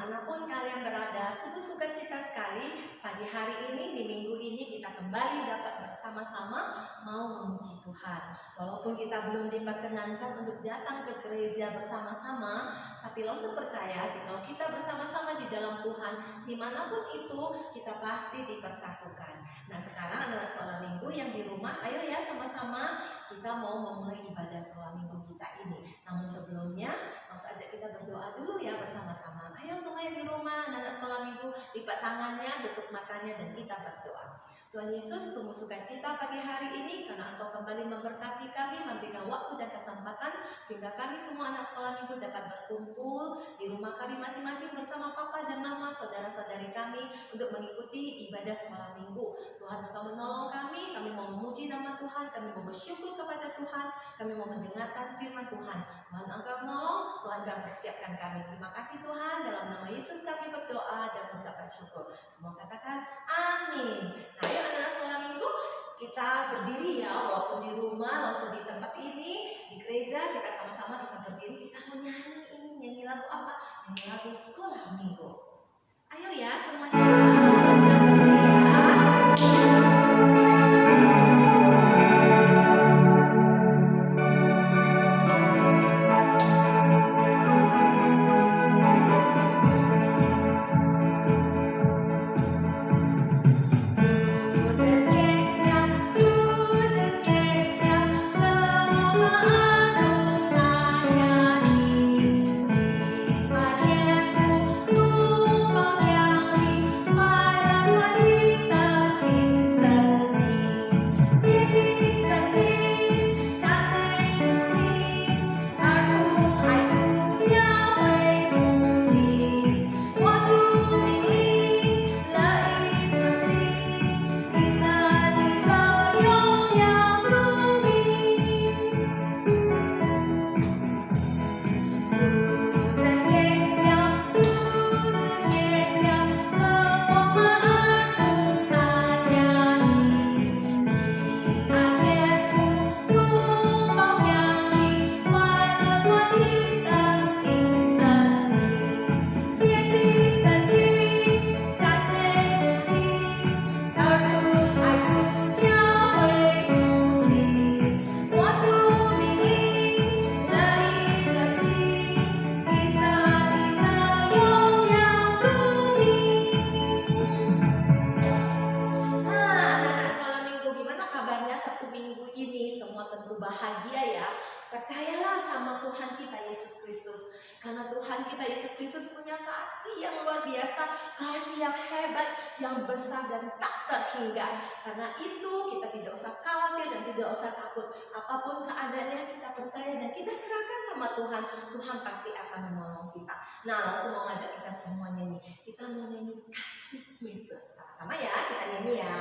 dimanapun kalian berada, sungguh sukacita sekali pagi hari ini, di minggu ini kita kembali dapat bersama-sama mau memuji Tuhan. Walaupun kita belum diperkenankan untuk datang ke gereja bersama-sama, tapi Lawson percaya jika kita bersama-sama di dalam Tuhan, dimanapun itu kita pasti dipersatukan. Nah, sekarang adalah sekolah minggu yang di rumah. Ayo ya sama-sama kita mau memulai ibadah sekolah minggu kita ini. Namun sebelumnya, langsung ajak kita berdoa dulu ya bersama-sama. Ayo semua yang di rumah, anak sekolah minggu, lipat tangannya, tutup matanya, dan kita berdoa. Tuhan Yesus, sungguh sukacita pagi hari ini karena Engkau kembali memberkati kami, memberikan waktu dan kesempatan sehingga kami semua anak sekolah minggu dapat berkumpul di rumah kami masing-masing bersama papa dan mama, saudara-saudari kami untuk mengikuti ibadah sekolah minggu. Tuhan, Engkau menolong kami mau memuji nama Tuhan, kami mau bersyukur kepada Tuhan, kami mau mendengarkan firman Tuhan. Tuhan, Engkau menolong, Tuhan Engkau persiapkan kami. Terima kasih Tuhan, dalam nama Yesus kami berdoa dan mengucapkan syukur. Semua katakan amin. Nah, ayo anak sekolah minggu, kita berdiri ya, walaupun di rumah, langsung di tempat ini, di gereja, kita sama-sama kita berdiri, kita mau nyanyi lagu apa? Nyanyi lagu sekolah minggu. Ayo ya, semuanya langsung kita berdiri ya. Tuhan pasti akan menolong kita. Nah, langsung mau ngajak kita semua nyanyi. Kita mau nyanyi kasih Yesus. Sama-sama ya, kita nyanyi ya.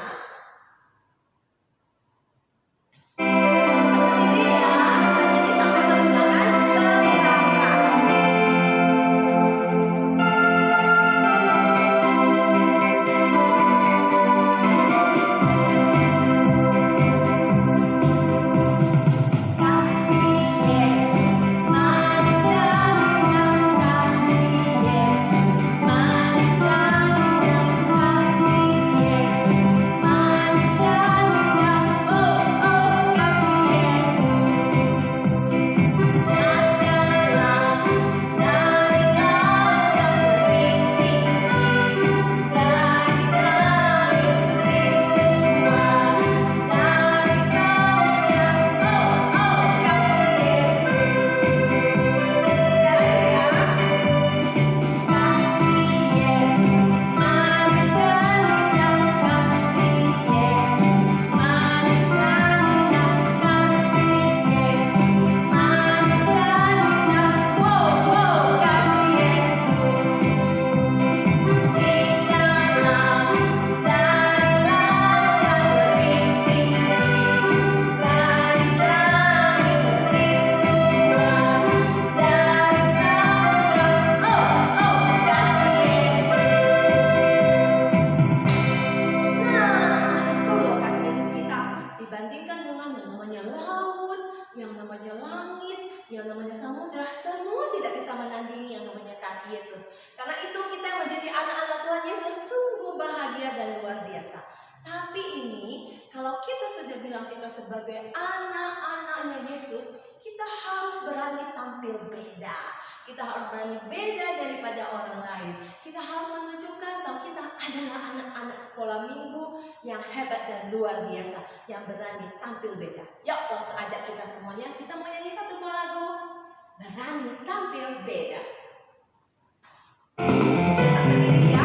yang namanya langit, yang namanya samudra, semua tidak bisa menandingi yang namanya kasih Yesus. Karena itu kita yang menjadi anak-anak Tuhan Yesus sungguh bahagia dan luar biasa. Tapi ini kalau kita sudah bilang kita sebagai anak-anaknya Yesus, kita harus berani tampil beda. Kita harus berani beda daripada orang lain. Kita harus menunjukkan kalau kita adalah anak-anak sekolah minggu yang hebat dan luar biasa, yang berani tampil beda. Yuk, langsung ajak kita semuanya. Kita mau nyanyi satu buah lagu, berani tampil beda. Tetap berdiri ya.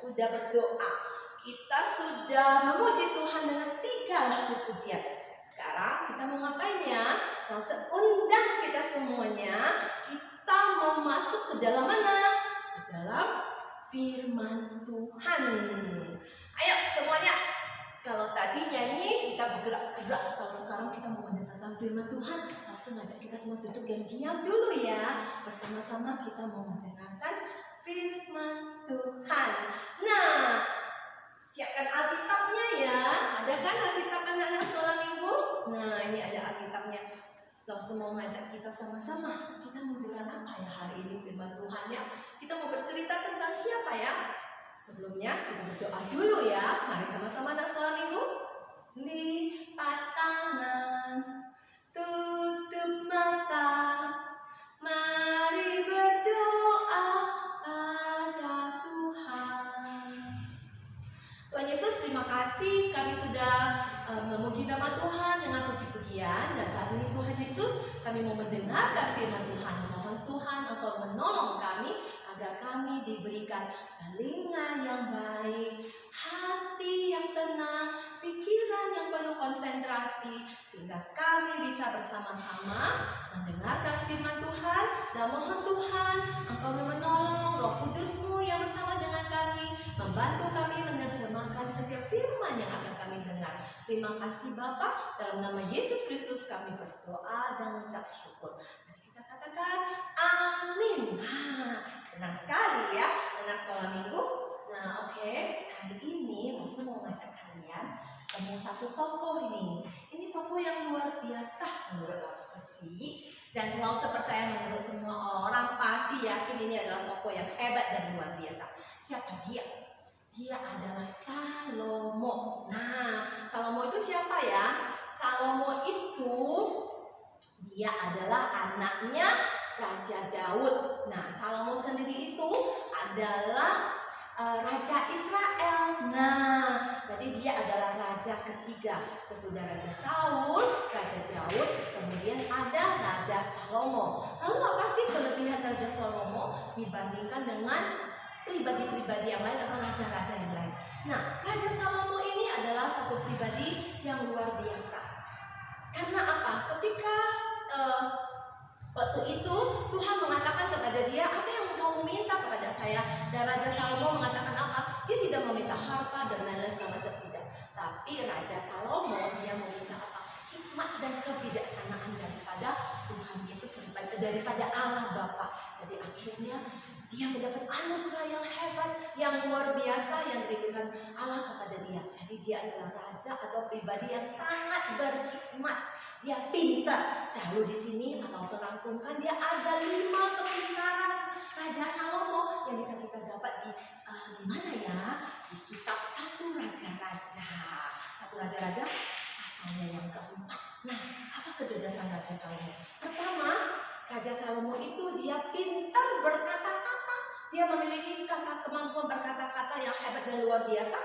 Sudah berdoa, kita sudah memuji Tuhan dengan 3 lagu pujian. Sekarang kita mau ngapain ya? Langsung undang kita semuanya. Kita mau masuk ke dalam mana? Ke dalam firman Tuhan. Ayo semuanya. Kalau tadi nyanyi kita bergerak-gerak, kalau sekarang kita mau mendengarkan firman Tuhan, langsung ajak kita semua duduk dan diam dulu ya. Bersama-sama kita mau mendengarkan firman Tuhan. Nah, siapkan Alkitabnya ya. Ada kan Alkitab anak-anak sekolah minggu? Nah, ini ada Alkitabnya. Langsung mau ngajak kita sama-sama. Kita mau bilang apa ya hari ini firman Tuhan ya? Kita mau bercerita tentang siapa ya? Sebelumnya kita berdoa dulu ya. Mari sama-sama anak sekolah minggu. Lipat tangan, tutup mata. Mari berdoa pada Tuhan. memuji nama Tuhan dengan puji-pujian. Dan saat ini Tuhan Yesus, kami mau mendengarkan firman Tuhan. Mohon Tuhan Engkau menolong kami agar kami diberikan telinga yang baik, hati yang tenang, pikiran yang penuh konsentrasi, sehingga kami bisa bersama-sama mendengarkan firman Tuhan. Dan mohon Tuhan Engkau menolong Roh Kudus-Mu yang bersama dengan kami, membantu kami menerjemahkan setiap firman yang akan kami dengar. Terima kasih Bapa, dalam nama Yesus Kristus kami berdoa dan mengucap syukur. Mari kita katakan amin. Senang sekali ya anak sekolah minggu. Nah oke, hari ini Musa mau ngajak kalian ketemu satu tokoh ini. Ini tokoh yang luar biasa menurut Sesi. Dan selalu saya percaya menurut semua orang pasti yakin ini adalah tokoh yang hebat dan luar biasa. Siapa dia? Dia adalah Salomo. Nah, Salomo itu siapa ya? Salomo itu dia adalah anaknya Raja Daud. Nah, Salomo sendiri itu adalah Raja Israel. Nah, jadi dia adalah raja ketiga sesudah Raja Saul, Raja Daud, kemudian ada Raja Salomo. Lalu apa sih kelebihan Raja Salomo dibandingkan dengan pribadi-pribadi yang lain atau raja-raja yang lain? Nah, Raja Salomo ini adalah satu pribadi yang luar biasa. Karena apa? Ketika waktu itu Tuhan mengatakan kepada dia, apa yang kamu minta kepada saya? Dan Raja Salomo mengatakan apa? Dia tidak meminta harta dan lain-lain segala macam, tidak. Tapi Raja Salomo dia meminta apa? Hikmat dan kebijaksanaan daripada Tuhan Yesus, daripada Allah Bapa. Jadi akhirnya dia mendapat anugerah yang hebat, yang luar biasa yang diberikan Allah kepada dia. Jadi dia adalah raja atau pribadi yang sangat berhikmat. Dia pintar. Lalu di sini kalau serangkumkan dia ada 5 kepintaran Raja Salomo yang bisa kita dapat di mana ya? Di kitab 1 Raja-Raja. 1 Raja-Raja pasalnya yang keempat. Nah, apa kecerdasan Raja Salomo? Pertama, Raja Salomo itu dia pintar berkata-kata. Dia memiliki kemampuan berkata-kata yang hebat dan luar biasa.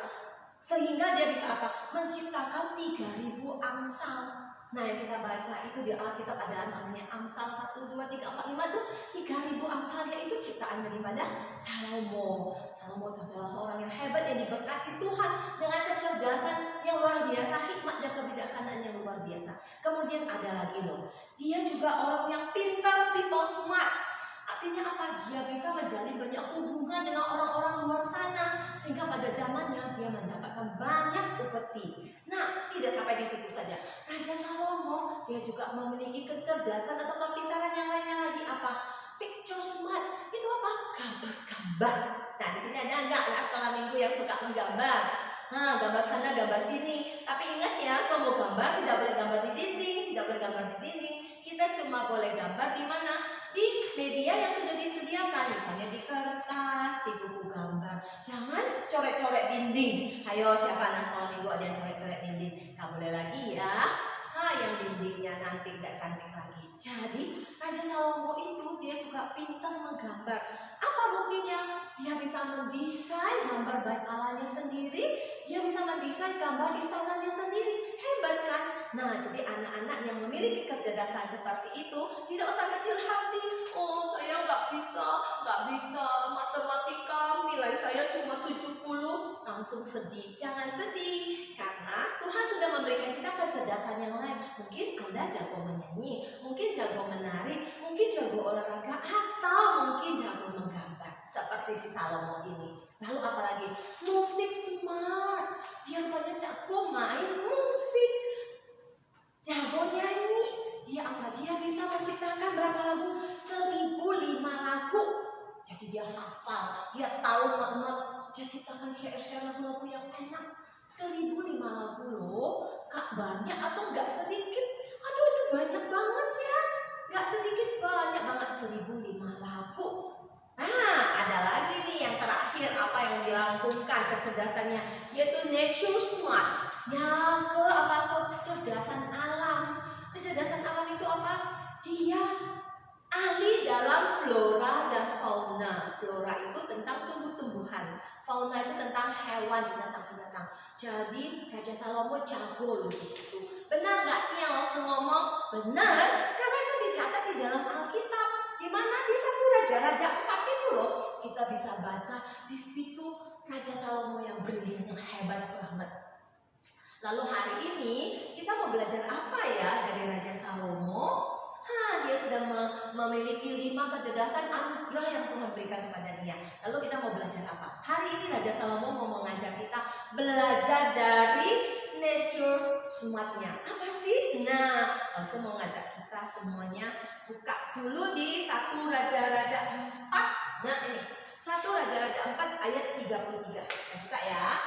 Sehingga dia bisa apa? Menciptakan 3.000 Amsal. Nah, yang kita baca itu di Alkitab ada namanya Amsal 1, 2, 3, 4, 5 tuh 3.000 Amsalnya itu ciptaan daripada Salomo. Salomo itu adalah orang yang hebat yang diberkati Tuhan dengan kecerdasan yang luar biasa, hikmat dan kebijaksanaan yang luar biasa. Kemudian ada lagi loh, dia juga orang yang pintar, people smart. Artinya apa? Dia bisa menjalin banyak hubungan dengan orang-orang luar sana, sehingga pada zamannya dia mendapatkan banyak upeti. Nah, tidak sampai di situ saja. Raja Salomo dia juga memiliki kecerdasan atau kepintaran yang lainnya lagi. Apa? Picture smart. Itu apa? Gambar-gambar. Nah, di sini ada nggak anak sekolah minggu yang suka menggambar? Nah, gambar sana, gambar sini. Tapi ingat ya, kalau mau gambar tidak boleh gambar di dinding, tidak boleh gambar di dinding. Kita cuma boleh gambar di mana? Di media yang sudah disediakan, misalnya di kertas, di buku gambar. Jangan coret-coret dinding. Ayo, siapa anak sekolah minggu ada yang coret-coret dinding? Gak boleh lagi ya. Sayang dindingnya nanti gak cantik lagi. Jadi Raja Salomo itu dia juga pintar menggambar. Apa buktinya? Dia bisa mendesain gambar bait Allahnya sendiri. Dia bisa mendesain gambar istananya sendiri. Hebat kan? Nah, jadi anak-anak yang memiliki kecerdasan seperti itu tidak usah kecil hati. Oh, saya nggak bisa matematika, nilai saya cuma 70. Langsung sedih. Jangan sedih, karena Tuhan sudah memberikan kita kecerdasan yang lain. Mungkin Anda jago menyanyi, mungkin jago menari, mungkin jago olahraga, atau mungkin jago menggambar seperti si Salomo ini. Lalu apalagi? Musik smart. Dia rupanya jago main musik, jago nyanyi. Dia apa? Dia bisa menciptakan berapa lagu? 1.005 lagu. Jadi dia hafal, dia tahu not-not, dia ciptakan syair-syair lagu-lagu yang enak. 1.005 lagu loh. Gak banyak atau gak sedikit? Aduh, itu banyak banget ya. Gak sedikit, banyak banget. 1.005 lagu. Nah, ada lagi nih yang terakhir, apa yang dirangkumkan kecerdasannya, yaitu nature smart. Yang kecerdasan alam. Kecerdasan alam itu apa? Dia ahli dalam flora dan fauna. Flora itu tentang tumbuh-tumbuhan, fauna itu tentang hewan, binatang-binatang. Jadi Raja Salomo jago loh di situ. Benar nggak sih yang Lause ngomong? Benar, karena itu dicatat di dalam Alkitab. Di mana di 1 Raja-Raja 4 itu loh, kita bisa baca di situ Raja Salomo yang brilian, yang hebat banget. Lalu hari ini kita mau belajar apa ya dari Raja Salomo? Dia sudah memiliki 5 kecerdasan anugerah yang Tuhan berikan kepada dia. Lalu kita mau belajar apa? Hari ini Raja Salomo mau mengajak kita belajar dari nature smart-nya. Apa sih? Nah, aku mau ngajak kita semuanya buka dulu di 1 Raja-Raja 4. Nah ini 1 Raja-Raja 4 ayat 33. Kita buka ya.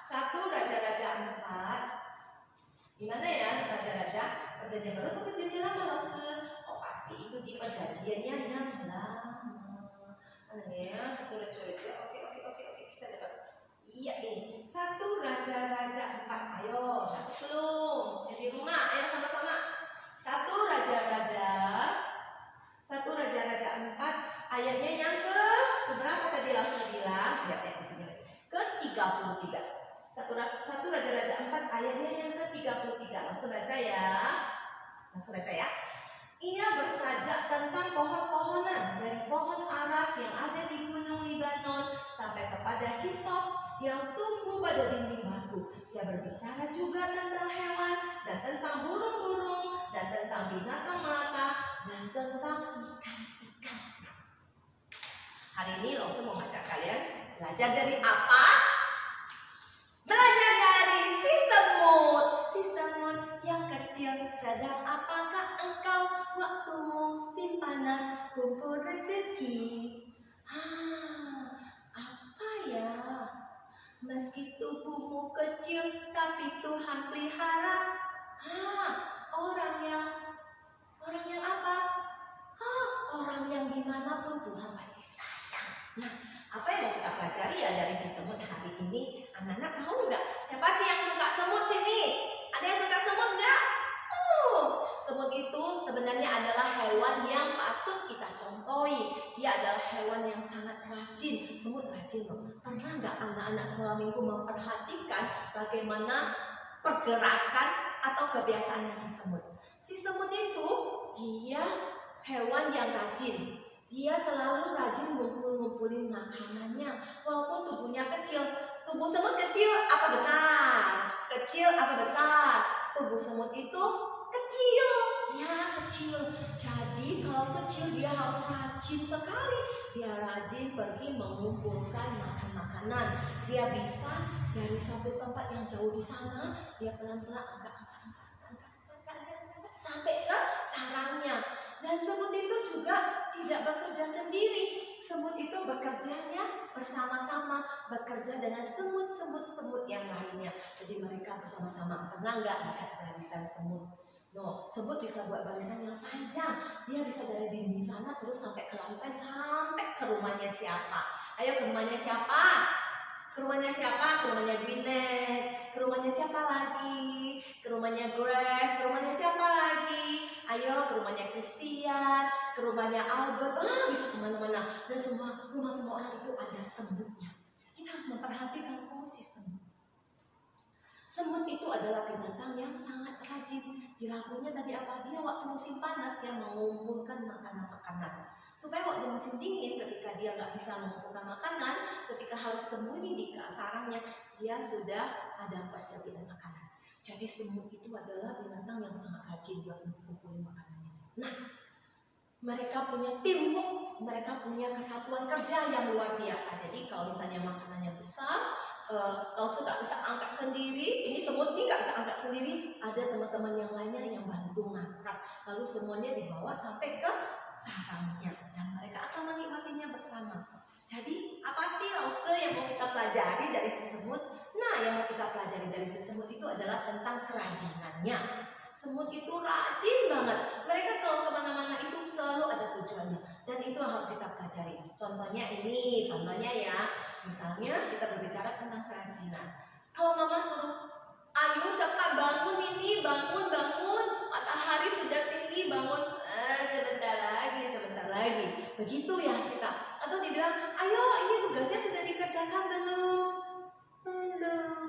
1 Raja-Raja 4. Gimana ya Raja-Raja? Perjanjian baru atau perjanjian lama Lause? Oh pasti itu di perjanjiannya yang lama. Mana ya? 1 Raja-Raja. Oke, kita dapat. Iya ini 1 Raja-Raja 4. Ayo, satu belum? Yang di rumah, ayo sama-sama. 1 Raja-Raja 4 ayatnya yang ke berapa tadi Lause bilang? Lihat ya di sini. Ke-33. 1 Raja-Raja 4 ayatnya yang ke-33. Langsung baca ya. Ia bersajak tentang pohon-pohonan, dari pohon aras yang ada di gunung Libanon sampai kepada hisop yang tumbuh pada dinding batu. Ia berbicara juga tentang hewan dan tentang burung-burung dan tentang binatang melata dan tentang ikan-ikan. Hari ini Lause mau ngajak kalian belajar dari apa? Belajar dari si semut. Si semut yang kecil, sedang apakah engkau waktu musim panas kumpul rezeki? Apa ya? Meski tubuhmu kecil, tapi Tuhan pelihara. Orang yang apa? Orang yang dimanapun Tuhan pasti sayang. Nah, apa yang mau kita pelajari ya dari si semut hari ini? Anak-anak tahu nggak? Siapa sih yang suka semut sini? Ada yang suka semut nggak? Semut itu sebenarnya adalah hewan yang patut kita contohi. Dia adalah hewan yang sangat rajin. Semut rajin loh. Pernah nggak anak-anak sekolah minggu memperhatikan bagaimana pergerakan atau kebiasaannya si semut? Si semut itu dia hewan yang rajin. Dia selalu rajin ngumpulin makanannya. Walaupun tubuhnya kecil. Tubuh semut kecil apa besar? Kecil apa besar? Tubuh semut itu kecil. Ya kecil. Jadi kalau kecil dia harus rajin sekali. Dia rajin pergi mengumpulkan makanan. Dia bisa dari satu tempat yang jauh di sana. Dia pelan-pelan angkat sampai ke sarangnya. Dan semut itu juga tidak bekerja sendiri. Semut itu bekerjanya bersama-sama, bekerja dengan semut-semut yang lainnya. Jadi mereka bersama-sama. Pernah nggak lihat barisan semut? No, semut bisa buat barisan yang panjang. Dia bisa dari dinding sana terus sampai ke lantai, sampai ke rumahnya siapa? Ayo ke rumahnya siapa? Ke rumahnya siapa? Ke rumahnya Gwyneth. Ke rumahnya siapa lagi? Ke rumahnya Grace. Ke rumahnya siapa lagi? Ayo ke rumahnya Christian, ke rumahnya Albert. Bisa kemana-mana. Dan rumah semua orang itu ada semutnya. Kita harus memperhatikan si semut. Semut itu adalah binatang yang sangat rajin. Dilakunya tadi apa? Dia waktu musim panas dia mengumpulkan makanan-makanan. Supaya waktu musim dingin ketika dia nggak bisa mengumpulkan makanan, ketika harus sembunyi di sarangnya, dia sudah ada persediaan makanan. Jadi semut itu adalah binatang yang sangat rajin dia kumpulin makanannya. Nah, mereka punya teamwork, mereka punya kesatuan kerja yang luar biasa. Jadi kalau misalnya makanannya besar, Lause nggak bisa angkat sendiri, ini semut ini nggak bisa angkat sendiri, ada teman-teman yang lainnya yang bantu ngangkat. Lalu semuanya dibawa sampai ke sarangnya dan mereka akan menikmatinya bersama. Jadi apa sih Lause yang mau kita pelajari dari si semut? Nah, yang mau kita pelajari dari si semut itu adalah tentang kerajinannya. Semut itu rajin banget. Mereka kalau kemana-mana itu selalu ada tujuannya. Dan itu harus kita pelajari. Contohnya ini, ya. Misalnya kita berbicara tentang kerajinan. Kalau mama suruh, ayo cepat bangun bangun. Matahari sudah tinggi, bangun. Sebentar lagi. Begitu ya kita. Atau dibilang, ayo ini tugasnya sudah dikerjakan belum? Belum.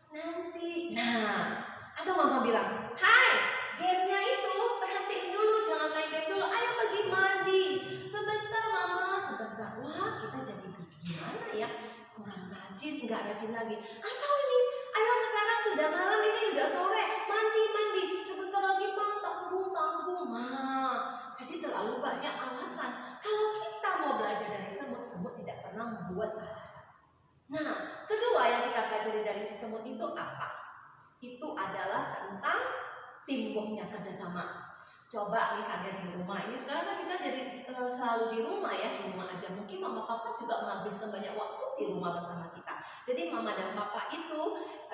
Nanti. Nah, atau mama bilang, hai, gamenya itu perhatiin dulu, jangan main game dulu. Ayo pergi mandi. Sebentar mama, sebentar. Wah, kita jadi gimana ya? Kurang rajin, nggak rajin lagi. Atau ini, ayo sekarang sudah malam, ini sudah sore. Mandi. Sebentar lagi mau tanggung. Nah, jadi terlalu banyak alasan. Kalau kita mau belajar dari semut tidak pernah membuat alasan. Nah, kedua yang kita pelajari dari si semut itu apa? Itu adalah tentang teamworknya, kerjasama. Coba misalnya di rumah, ini sekarang kan kita jadi selalu di rumah ya, di rumah aja. Mungkin mama papa juga menghabiskan banyak waktu di rumah bersama kita. Jadi mama dan papa itu,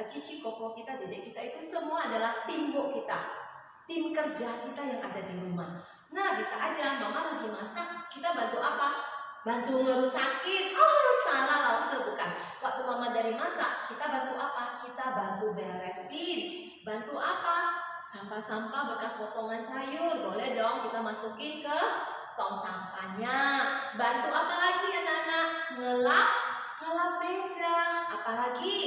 cici, koko kita, dedek kita itu semua adalah teamwork kita. Tim kerja kita yang ada di rumah. Nah, bisa aja mama lagi masak, kita bantu apa? Bantu ngerusakin. Oh, salah langsung bukan. Waktu mama dari masak, kita bantu apa? Kita bantu beresin. Bantu apa? Sampah-sampah bekas potongan sayur. Boleh dong kita masukin ke tong sampahnya. Bantu apa lagi anak-anak? Ngelap meja. Apalagi?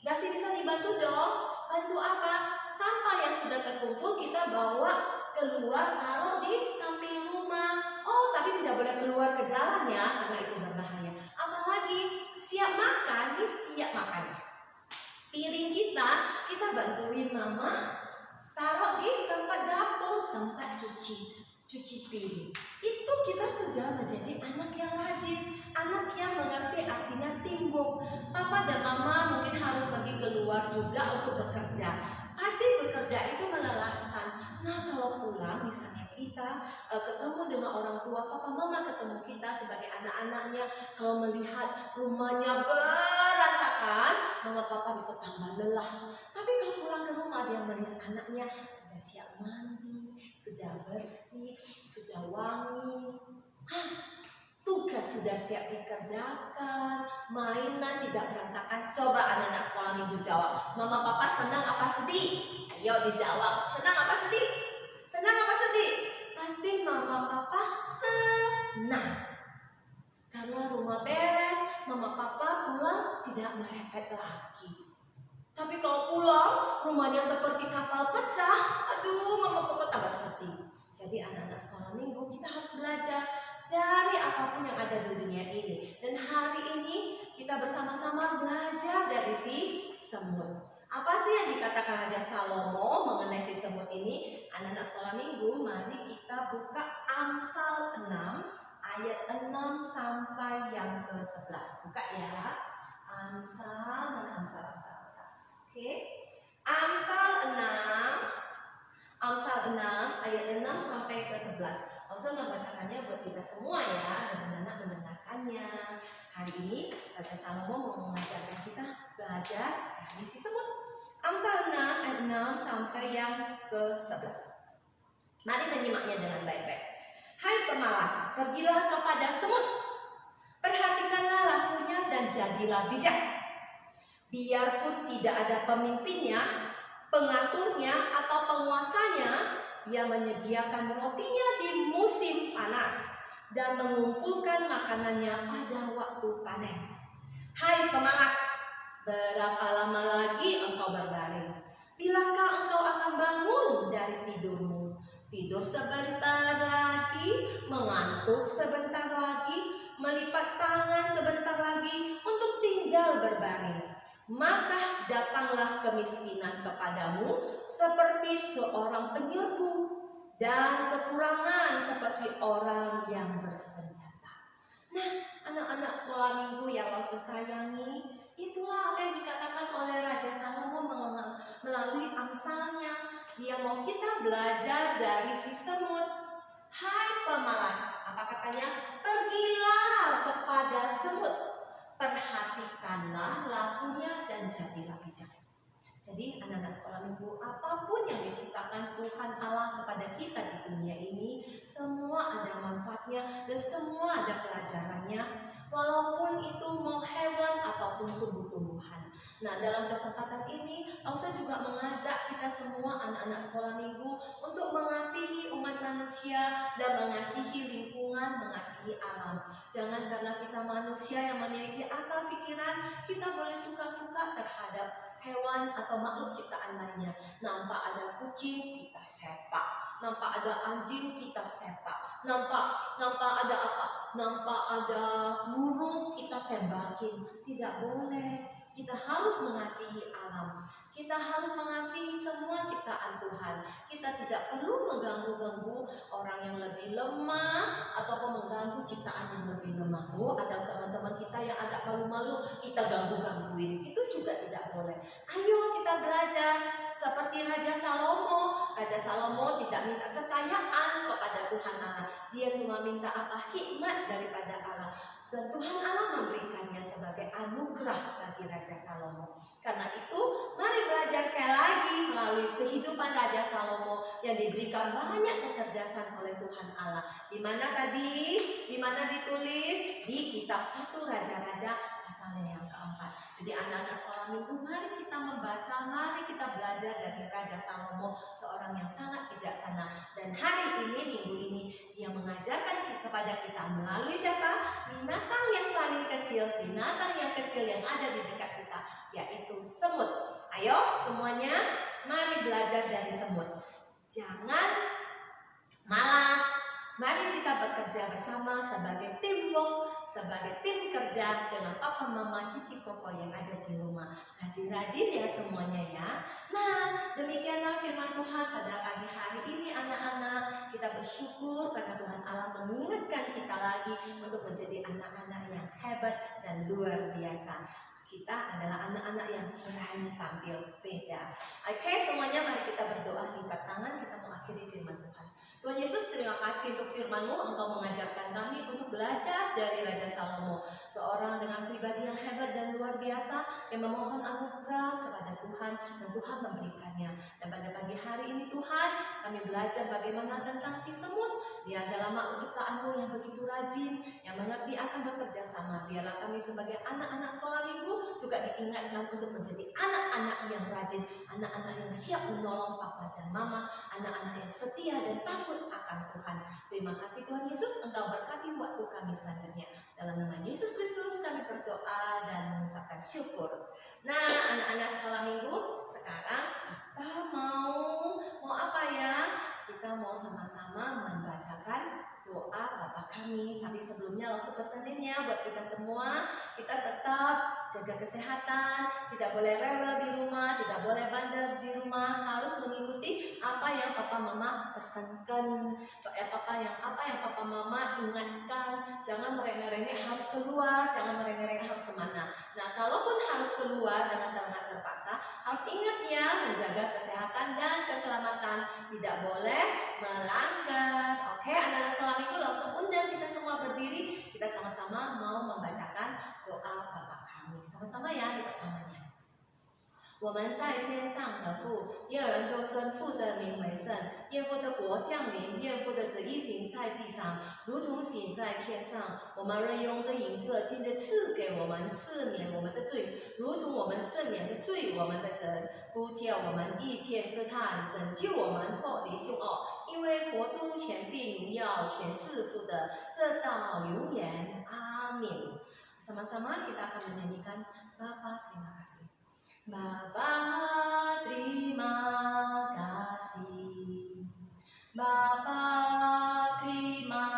Masih bisa dibantu dong. Bantu apa? Sampah yang sudah terkumpul kita bawa keluar, taruh di samping rumah. Oh, tapi tidak boleh keluar ke jalan ya, karena itu berbahaya. Apalagi siap makan, siap makan. Piring kita bantuin mama taruh di tempat dapur, tempat cuci piring. Itu kita sudah menjadi anak yang rajin, anak yang mengerti artinya teamwork. Papa dan mama mungkin harus pergi keluar juga untuk bekerja. Pasti bekerja itu melelahkan. Nah, kalau pulang misalnya kita ketemu dengan orang tua, papa mama ketemu kita sebagai anak-anaknya, kalau melihat rumahnya berantakan, mama papa bisa tambah lelah. Tapi kalau pulang ke rumah dia melihat anaknya sudah siap mandi, sudah bersih, sudah wangi. Tugas sudah siap dikerjakan, mainan tidak berantakan. Coba anak-anak sekolah minggu jawab, mama papa senang apa sedih? Ayo dijawab, senang apa sedih? Senang apa sedih? Pasti mama papa senang, karena rumah beres, mama papa pulang tidak merepet lagi. Tapi kalau pulang rumahnya seperti kapal pecah, aduh mama papa tambah sedih. Jadi anak-anak sekolah minggu kita harus belajar dari apapun yang ada di dunia ini. Dan hari ini kita bersama-sama belajar dari si semut. Apa sih yang dikatakan Raja Salomo mengenai si semut ini? Anak-anak sekolah minggu, mari kita buka Amsal 6 ayat 6 sampai yang ke-11. Buka ya. Amsal. Oke. Amsal 6 ayat 6 sampai ke-11. Saya membacakannya buat kita semua ya, dan anak-anak mendengarkannya. Hari ini Raja Salomo mau mengajarkan kita belajar dari si semut. Amsal 6 ayat 6 sampai yang ke-11. Mari menyimaknya dengan baik-baik. Hai pemalas, pergilah kepada semut. Perhatikanlah lakunya dan jadilah bijak. Biarpun tidak ada pemimpinnya, pengaturnya atau penguasanya, dia menyediakan rotinya di musim panas dan mengumpulkan makanannya pada waktu panen. Hai pemalas, berapa lama lagi engkau berbaring? Bilakah engkau akan bangun dari tidurmu? Tidur sebentar lagi, mengantuk sebentar lagi, melipat tangan sebentar lagi untuk tinggal berbaring. Maka datanglah kemiskinan kepadamu seperti seorang penyerbu, dan kekurangan seperti orang yang bersenjata. Nah, anak-anak sekolah minggu yang Rasul sayangi, itulah apa yang dikatakan oleh Raja Salomo melalui amsalnya. Dia mau kita belajar dari si semut. Hai pemalas, apa katanya? Pergilah kepada semut. Perhatikanlah lakunya dan jadilah bijak. Jadi anak-anak sekolah minggu, apapun yang diciptakan Tuhan Allah kepada kita di dunia ini, semua ada manfaatnya dan semua ada pelajarannya. Walaupun itu mau hewan ataupun maupun tumbuh-tumbuhan. Nah, dalam kesempatan ini, Elsa juga mengajak kita semua anak-anak sekolah minggu untuk mengasihi umat manusia dan mengasihi lingkungan, mengasihi alam. Jangan karena kita manusia yang memiliki akal pikiran, kita boleh suka-suka terhadap hewan atau makhluk ciptaan lainnya. Nampak ada kucing, kita sepak. Nampak ada anjing, kita sepak. Nampak ada apa? Nampak ada burung, kita tembakin. Tidak boleh. Kita harus mengasihi alam. Kita harus mengasihi semua ciptaan Tuhan. Kita tidak perlu mengganggu-ganggu orang yang lebih lemah ataupun mengganggu ciptaan yang lebih lemah. Oh, ada teman-teman kita yang agak malu-malu, kita ganggu-gangguin. Itu juga tidak boleh. Ayo kita belajar seperti Raja Salomo. Raja Salomo tidak minta kekayaan kepada Tuhan Allah. Dia cuma minta apa? Hikmat daripada Allah. Dan Tuhan Allah memberikannya sebagai anugerah bagi Raja Salomo. Karena itu, mari belajar sekali lagi melalui kehidupan Raja Salomo yang diberikan banyak kecerdasan oleh Tuhan Allah. Di mana tadi? Di mana ditulis? Di kitab 1 Raja-Raja pasalnya yang keempat. Jadi anak-anak sekolah minggu, mari kita membaca, mari kita belajar dari Raja Salomo, seorang yang sangat bijaksana. Dan hari ini, minggu ini, dia mengajarkan kepada kita melalui siapa? Binatang yang paling kecil, binatang yang kecil yang ada di dekat kita, yaitu semut. Ayo semuanya, mari belajar dari semut. Jangan malas. Mari kita bekerja bersama sebagai teamwork, sebagai tim kerja dengan papa, mama, cici, koko yang ada di rumah. Rajin-rajin ya semuanya ya. Nah, demikianlah firman Tuhan pada pagi hari ini anak-anak. Kita bersyukur karena Tuhan Allah mengingatkan kita lagi untuk menjadi anak-anak yang hebat dan luar biasa. Kita adalah anak-anak yang berani tampil beda. Oke, semuanya mari kita berdoa, lipat tangan, kita mengakhiri firman Tuhan. Tuhan Yesus, terima kasih untuk firman-Mu. Engkau mengajarkan kami untuk belajar dari Raja Salomo, seorang dengan pribadi yang hebat dan luar biasa, yang memohon anugerah kepada Tuhan, dan Tuhan memberikannya. Dan pada pagi hari ini Tuhan, kami belajar bagaimana tentang si semut. Dia adalah makhluk ciptaan-Mu yang begitu rajin, yang mengerti akan bekerja sama. Biarlah kami sebagai anak-anak sekolah minggu juga diingatkan untuk menjadi anak-anak yang rajin, anak-anak yang siap menolong papa dan mama, anak-anak yang setia dan takut akan Tuhan. Terima kasih Tuhan Yesus, Engkau berkati waktu kami selanjutnya. Dalam nama Yesus Kristus kami berdoa dan mengucapkan syukur. Nah, anak-anak sekolah minggu, sekarang kita mau apa ya? Kita mau sama-sama membacakan doa Bapa kami. Tapi sebelumnya langsung pesenin ya buat kita semua, kita tetap jaga kesehatan, tidak boleh rewel di rumah, tidak boleh bandel di rumah, harus mengikuti apa yang papa mama pesankan, apa yang papa mama ingatkan. Jangan merengek-rengek harus keluar, jangan merengek-rengek harus kemana. Nah, kalaupun harus keluar dengan terpaksa, harus ingat ya menjaga kesehatan dan keselamatan, tidak boleh melanggar. Oke, anak-anak sekolah minggu, langsung undang kita semua berdiri. Kita sama-sama mau membacakan doa Bapa kami. Sama-sama ya, lipat tangannya. 我们在天上的父，愿人都尊父的名为圣，愿父的国降临，愿父的旨意行在地上，如同行在天上。我们日用的饮食，今日赐给我们，赦免我们的罪，如同我们赦免的罪我们的人，不叫我们遇见试探，拯救我们脱离凶恶。因为国度、权柄、荣耀，全是父的，这到永远。阿min. Sama-sama kita akan menyanyikan Bapa terima kasih. Bapa terima kasih, Bapa terima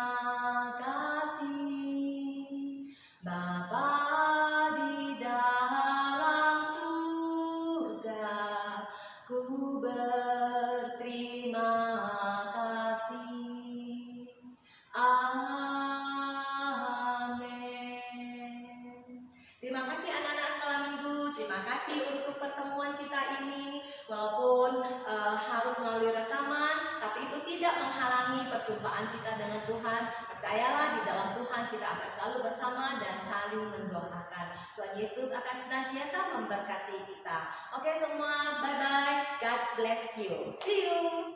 kasih, Bapa di dalam surga, ku berterima kasih. Amin. Terima kasih anak-anak sekolah minggu, terima kasih untuk pertemuan kita ini. Walaupun harus melalui rekaman, tapi itu tidak menghalangi perjumpaan kita dengan Tuhan. Percayalah di dalam Tuhan kita akan selalu bersama dan saling mendoakan. Tuhan Yesus akan senantiasa memberkati kita. Oke semua, bye-bye. God bless you. See you.